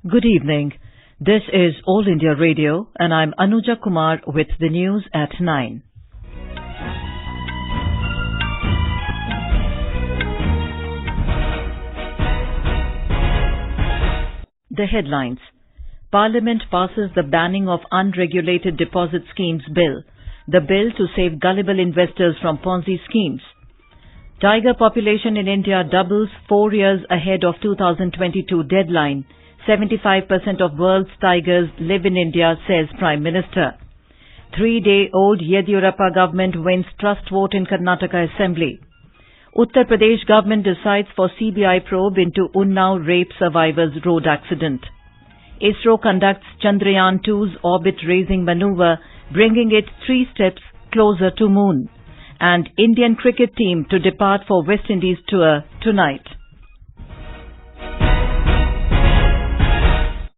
Good evening. This is All India Radio and I'm Anuja Kumar with the news at 9. The headlines. Parliament passes the banning of unregulated deposit schemes bill. The bill to save gullible investors from ponzi schemes. Tiger population in India doubles 4 years ahead of 2022 deadline. 75% of world's tigers live in India, says Prime Minister. 3-day-old Yediyurappa government wins trust vote in Karnataka Assembly. Uttar Pradesh government decides for CBI probe into Unnao rape survivors' road accident. ISRO conducts Chandrayaan-2's orbit-raising manoeuvre, bringing it 3 steps closer to moon. And Indian cricket team to depart for West Indies tour tonight.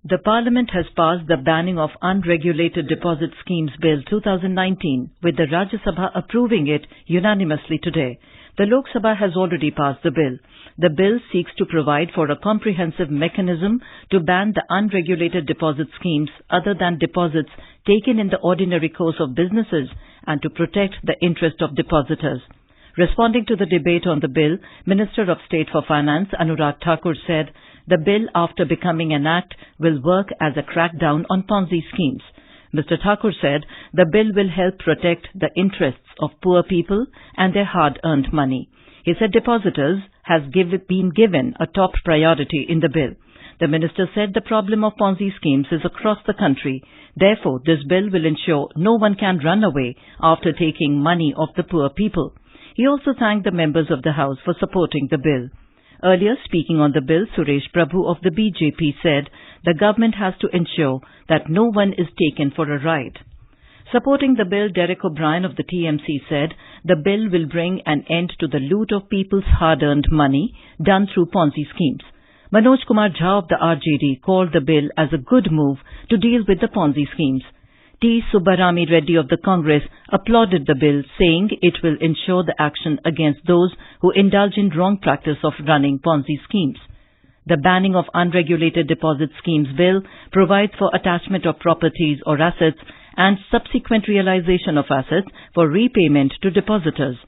The Parliament has passed the Banning of Unregulated Deposit Schemes Bill 2019, with the Rajya Sabha approving it unanimously today. The Lok Sabha has already passed the bill. The bill seeks to provide for a comprehensive mechanism to ban the unregulated deposit schemes other than deposits taken in the ordinary course of businesses and to protect the interest of depositors. Responding to the debate on the bill, Minister of State for Finance Anurag Thakur said, the bill, after becoming an act, will work as a crackdown on Ponzi schemes. Mr. Thakur said the bill will help protect the interests of poor people and their hard-earned money. He said depositors has been given a top priority in the bill. The minister said the problem of Ponzi schemes is across the country. Therefore, this bill will ensure no one can run away after taking money of the poor people. He also thanked the members of the House for supporting the bill. Earlier, speaking on the bill, Suresh Prabhu of the BJP said the government has to ensure that no one is taken for a ride. Supporting the bill, Derek O'Brien of the TMC said the bill will bring an end to the loot of people's hard-earned money done through Ponzi schemes. Manoj Kumar Jha of the RJD called the bill as a good move to deal with the Ponzi schemes. T. Subbarami Reddy of the Congress applauded the bill, saying it will ensure the action against those who indulge in wrong practice of running Ponzi schemes. The Banning of Unregulated Deposit Schemes Bill provides for attachment of properties or assets and subsequent realization of assets for repayment to depositors.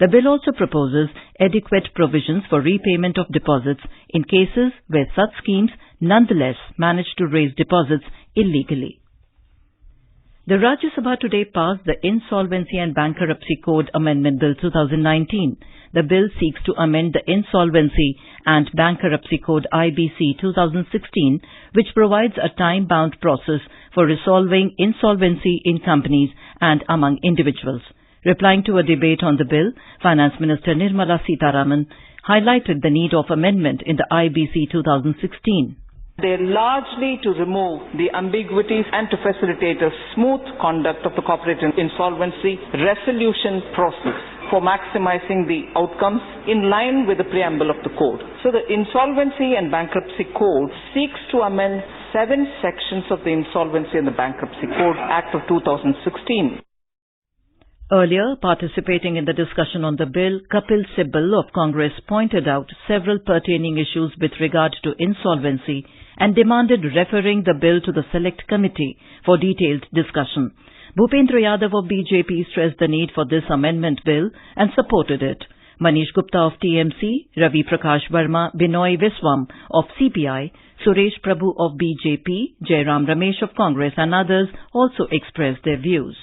The bill also proposes adequate provisions for repayment of deposits in cases where such schemes nonetheless manage to raise deposits illegally. The Rajya Sabha today passed the Insolvency and Bankruptcy Code Amendment Bill 2019. The bill seeks to amend the Insolvency and Bankruptcy Code IBC 2016, which provides a time-bound process for resolving insolvency in companies and among individuals. Replying to a debate on the bill, Finance Minister Nirmala Sitharaman highlighted the need of amendment in the IBC 2016. They're largely to remove the ambiguities and to facilitate a smooth conduct of the corporate insolvency resolution process for maximizing the outcomes in line with the preamble of the code. So the Insolvency and Bankruptcy Code seeks to amend 7 sections of the Insolvency and the Bankruptcy Code Act of 2016. Earlier, participating in the discussion on the bill, Kapil Sibal of Congress pointed out several pertaining issues with regard to insolvency and demanded referring the bill to the Select Committee for detailed discussion. Bhupendra Yadav of BJP stressed the need for this amendment bill and supported it. Manish Gupta of TMC, Ravi Prakash Verma, Binoy Viswam of CPI, Suresh Prabhu of BJP, Jairam Ramesh of Congress and others also expressed their views.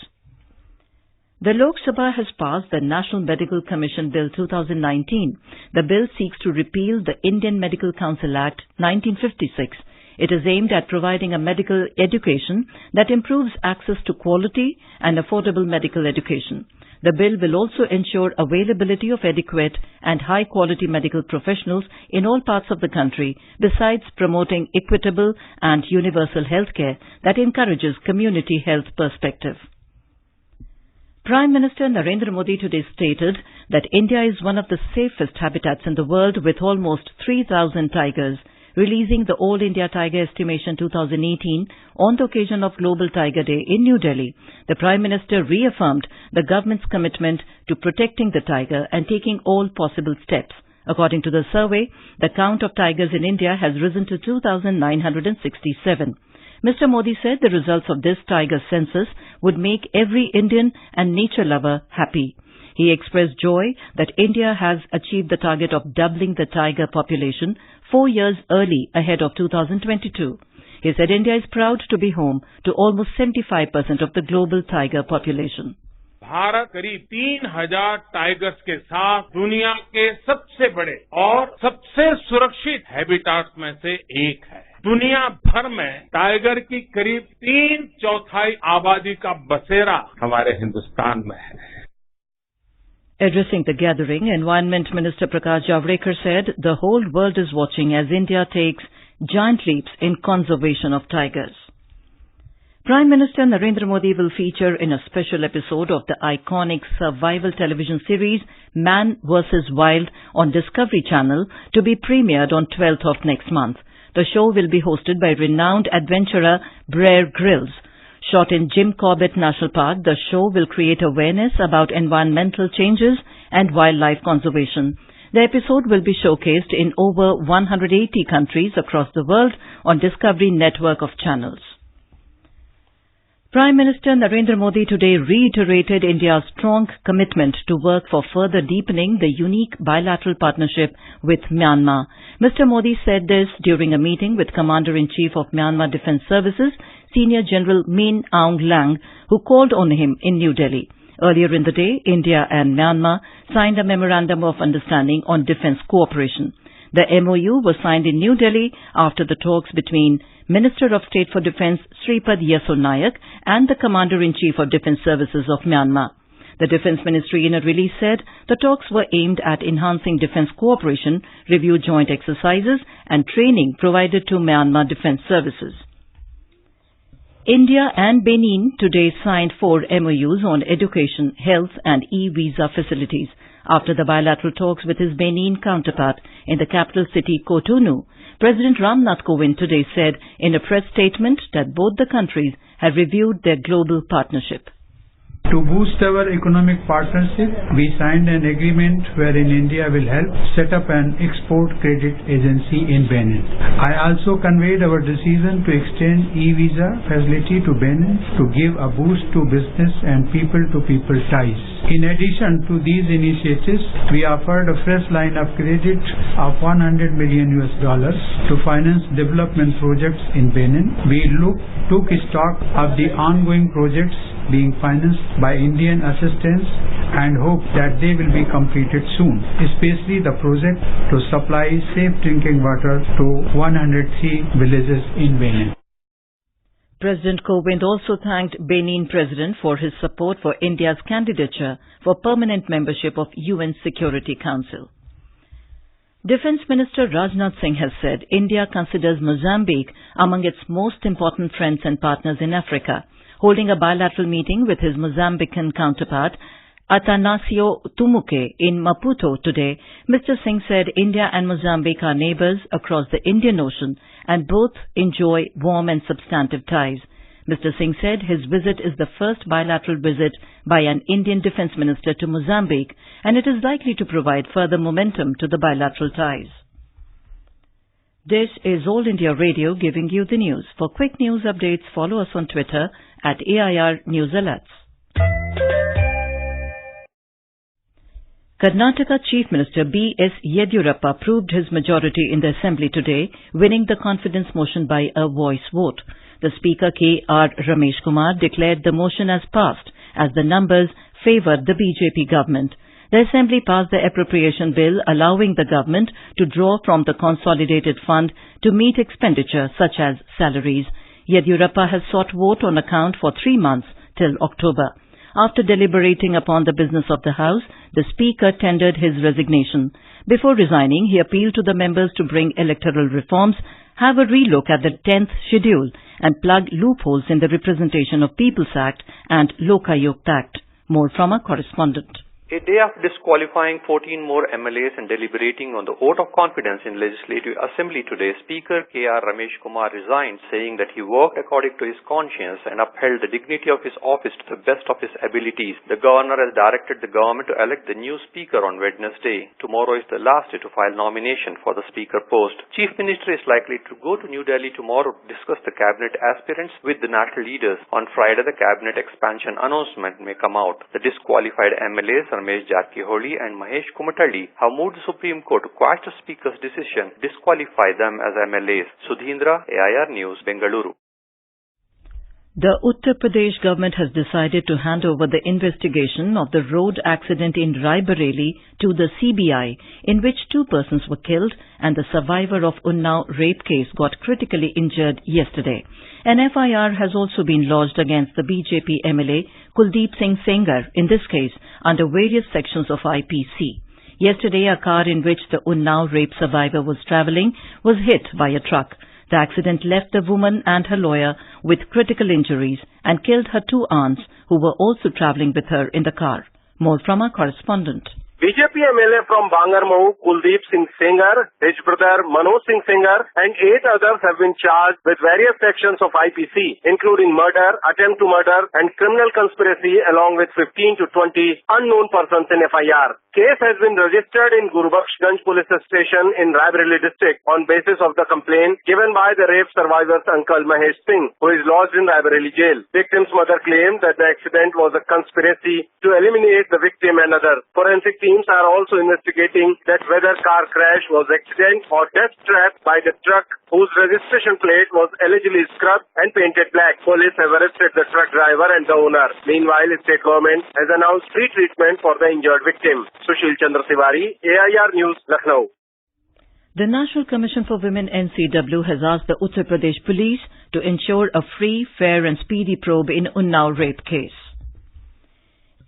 The Lok Sabha has passed the National Medical Commission Bill 2019. The bill seeks to repeal the Indian Medical Council Act 1956. It is aimed at providing a medical education that improves access to quality and affordable medical education. The bill will also ensure availability of adequate and high-quality medical professionals in all parts of the country, besides promoting equitable and universal healthcare that encourages community health perspective. Prime Minister Narendra Modi today stated that India is one of the safest habitats in the world with almost 3,000 tigers, releasing the All India Tiger Estimation 2018 on the occasion of Global Tiger Day in New Delhi. The Prime Minister reaffirmed the government's commitment to protecting the tiger and taking all possible steps According to the survey, the count of tigers in India has risen to 2,967. Mr. Modi said the results of this tiger census would make every Indian and nature lover happy. He expressed joy that India has achieved the target of doubling the tiger population 4 years early ahead of 2022. He said India is proud to be home to almost 75% of the global tiger population. Bharat करीब 3000 tigers के साथ दुनिया के सबसे बड़े और सबसे सुरक्षित हैबिटाट्स में से एक है। दुनिया भर में टाइगर की करीब 3/4 आबादी का बसेरा हमारे हिंदुस्तान में है। Addressing the gathering, Environment Minister Prakash Javadekar said the whole world is watching as India takes giant leaps in conservation of tigers. Prime Minister Narendra Modi will feature in a special episode of the iconic survival television series Man vs. Wild on Discovery Channel to be premiered on 12th of next month. The show will be hosted by renowned adventurer Bear Grylls. Shot in Jim Corbett National Park, the show will create awareness about environmental changes and wildlife conservation. The episode will be showcased in over 180 countries across the world on Discovery network of channels. Prime Minister Narendra Modi today reiterated India's strong commitment to work for further deepening the unique bilateral partnership with Myanmar. Mr. Modi said this during a meeting with Commander-in-Chief of Myanmar Defence Services, Senior General Min Aung Hlaing, who called on him in New Delhi. Earlier in the day, India and Myanmar signed a Memorandum of Understanding on Defence Cooperation. The MOU was signed in New Delhi after the talks between Minister of State for Defence Sripad Yesso Nayak and the Commander-in-Chief of Defence Services of Myanmar. The Defence Ministry in a release said the talks were aimed at enhancing defence cooperation, review joint exercises and training provided to Myanmar Defence Services. India and Benin today signed 4 MOUs on education, health and e-visa facilities. After the bilateral talks with his Benin counterpart in the capital city Cotonou, President Ramnath Kovind today said in a press statement that both the countries have reviewed their global partnership. To boost our economic partnership, we signed an agreement wherein India will help set up an export credit agency in Benin. I also conveyed our decision to extend e-visa facility to Benin to give a boost to business and people-to-people ties. In addition to these initiatives, we offered a fresh line of credit of $100 million to finance development projects in Benin. We took stock of the ongoing projects being financed by Indian assistance and hope that they will be completed soon, especially the project to supply safe drinking water to 103 villages in Benin. President Kovind also thanked Benin President for his support for India's candidature for permanent membership of UN Security Council. Defence Minister Rajnath Singh has said India considers Mozambique among its most important friends and partners in Africa. Holding a bilateral meeting with his Mozambican counterpart, Atanasio Tumuke, in Maputo today, Mr. Singh said India and Mozambique are neighbours across the Indian Ocean and both enjoy warm and substantive ties. Mr. Singh said his visit is the first bilateral visit by an Indian Defence Minister to Mozambique and it is likely to provide further momentum to the bilateral ties. This is All India Radio giving you the news. For quick news updates, follow us on Twitter at AIR News Alerts. Karnataka Chief Minister B.S. Yediyurappa proved his majority in the Assembly today, winning the confidence motion by a voice vote. The Speaker K.R. Ramesh Kumar declared the motion as passed as the numbers favoured the BJP government. The Assembly passed the appropriation bill allowing the government to draw from the consolidated fund to meet expenditure such as salaries. Yediyurappa has sought vote on account for 3 months till October. After deliberating upon the business of the House, the Speaker tendered his resignation. Before resigning, he appealed to the members to bring electoral reforms, have a relook at the 10th schedule and plug loopholes in the Representation of People's Act and Lokayukt Act. More from our correspondent. A day after disqualifying 14 more MLAs and deliberating on the vote of confidence in Legislative Assembly today, Speaker K.R. Ramesh Kumar resigned, saying that he worked according to his conscience and upheld the dignity of his office to the best of his abilities. The Governor has directed the government to elect the new Speaker on Wednesday. Tomorrow is the last day to file nomination for the Speaker post. Chief Minister is likely to go to New Delhi tomorrow to discuss the cabinet aspirants with the national leaders. On Friday, the cabinet expansion announcement may come out. The disqualified MLAs Ramesh Jarkiholi and Mahesh Kumatalli have moved the Supreme Court to quash the Speaker's decision to disqualify them as MLAs. Sudhindra, AIR News, Bengaluru. The Uttar Pradesh government has decided to hand over the investigation of the road accident in Raebareli to the CBI, in which 2 persons were killed and the survivor of Unnao rape case got critically injured yesterday. An FIR has also been lodged against the BJP MLA Kuldeep Singh Sengar in this case under various sections of IPC. Yesterday, a car in which the Unnao rape survivor was travelling was hit by a truck. The accident left the woman and her lawyer with critical injuries and killed her 2 aunts who were also travelling with her in the car. More from our correspondent. BJP MLA from Bangarmou, Kuldeep Singh Sengar, his brother Manoj Singh Sengar and 8 others have been charged with various sections of IPC, including murder, attempt to murder and criminal conspiracy along with 15 to 20 unknown persons in FIR. Case has been registered in Gurubakhshganj Police Station in Raebareli district on basis of the complaint given by the rape survivor's uncle Mahesh Singh, who is lodged in Raebareli jail. Victim's mother claimed that the accident was a conspiracy to eliminate the victim and others. Forensic teams are also investigating that whether car crash was accident or death trap by the truck whose registration plate was allegedly scrubbed and painted black. Police have arrested the truck driver and the owner. Meanwhile, the state government has announced free treatment for the injured victim. Sushil Chandra Tiwari, AIR News, Lucknow. The National Commission for Women NCW has asked the Uttar Pradesh Police to ensure a free, fair and speedy probe in Unnao rape case.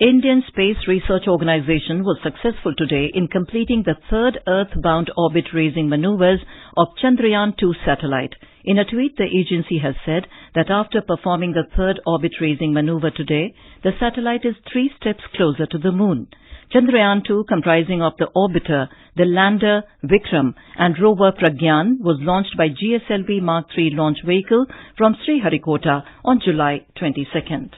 Indian Space Research Organisation was successful today in completing the 3rd Earth-bound orbit-raising manoeuvres of Chandrayaan-2 satellite. In a tweet, the agency has said that after performing the 3rd orbit-raising manoeuvre today, the satellite is 3 steps closer to the moon. Chandrayaan-2, comprising of the orbiter, the lander Vikram and rover Pragyan, was launched by GSLV Mark III launch vehicle from Sriharikota on July 22nd.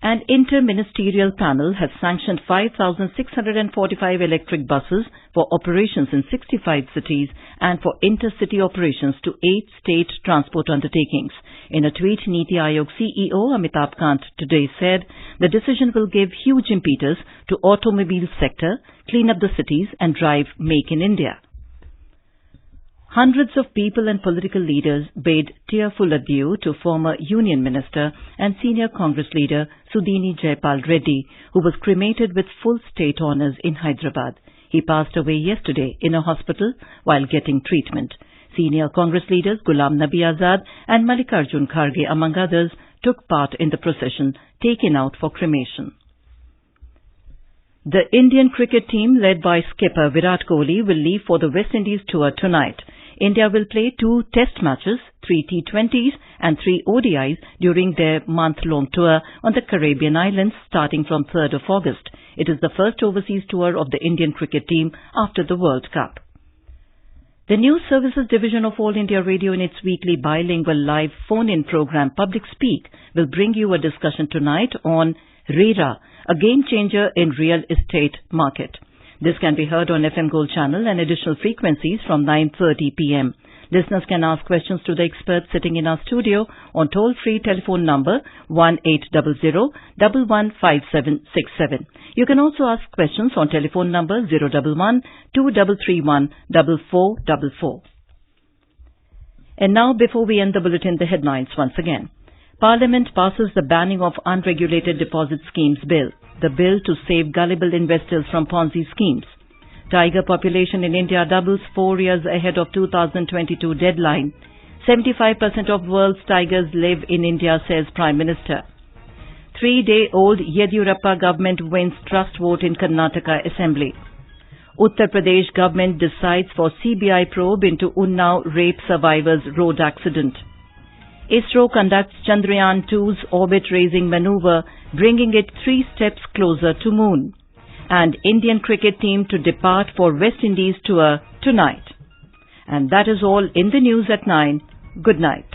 An inter-ministerial panel has sanctioned 5,645 electric buses for operations in 65 cities and for intercity operations to 8 state transport undertakings. In a tweet, Niti Aayog CEO Amitabh Kant today said the decision will give huge impetus to automobile sector, clean up the cities and drive Make in India. Hundreds of people and political leaders bade tearful adieu to former Union Minister and senior Congress leader Sudhini Jaipal Reddy, who was cremated with full state honours in Hyderabad. He passed away yesterday in a hospital while getting treatment. Senior Congress leaders Ghulam Nabi Azad and Mallikarjun Kharge, among others, took part in the procession taken out for cremation. The Indian cricket team led by skipper Virat Kohli will leave for the West Indies tour tonight. India will play 2 test matches, 3 T20s and 3 ODIs during their month-long tour on the Caribbean islands starting from 3rd of August. It is the first overseas tour of the Indian cricket team after the World Cup. The News Services Division of All India Radio in its weekly bilingual live phone-in program Public Speak will bring you a discussion tonight on RERA, a game-changer in real estate market. This can be heard on FM Gold channel and additional frequencies from 9:30 p.m. Listeners can ask questions to the experts sitting in our studio on toll-free telephone number 1800-115767. You can also ask questions on telephone number 011-2331-4444. And now, before we end the bulletin, the headlines once again. Parliament passes the banning of unregulated deposit schemes bill. The bill to save gullible investors from ponzi schemes. Tiger population in India doubles 4 years ahead of 2022 deadline. 75% of world's tigers live in India, says Prime Minister. 3-day-old Yediyurappa government wins trust vote in Karnataka Assembly. Uttar Pradesh government decides for CBI probe into Unnao rape survivors' road accident. ISRO conducts Chandrayaan-2's orbit-raising manoeuvre, bringing it 3 steps closer to Moon. And Indian cricket team to depart for West Indies tour tonight. And that is all in the news at 9. Good night.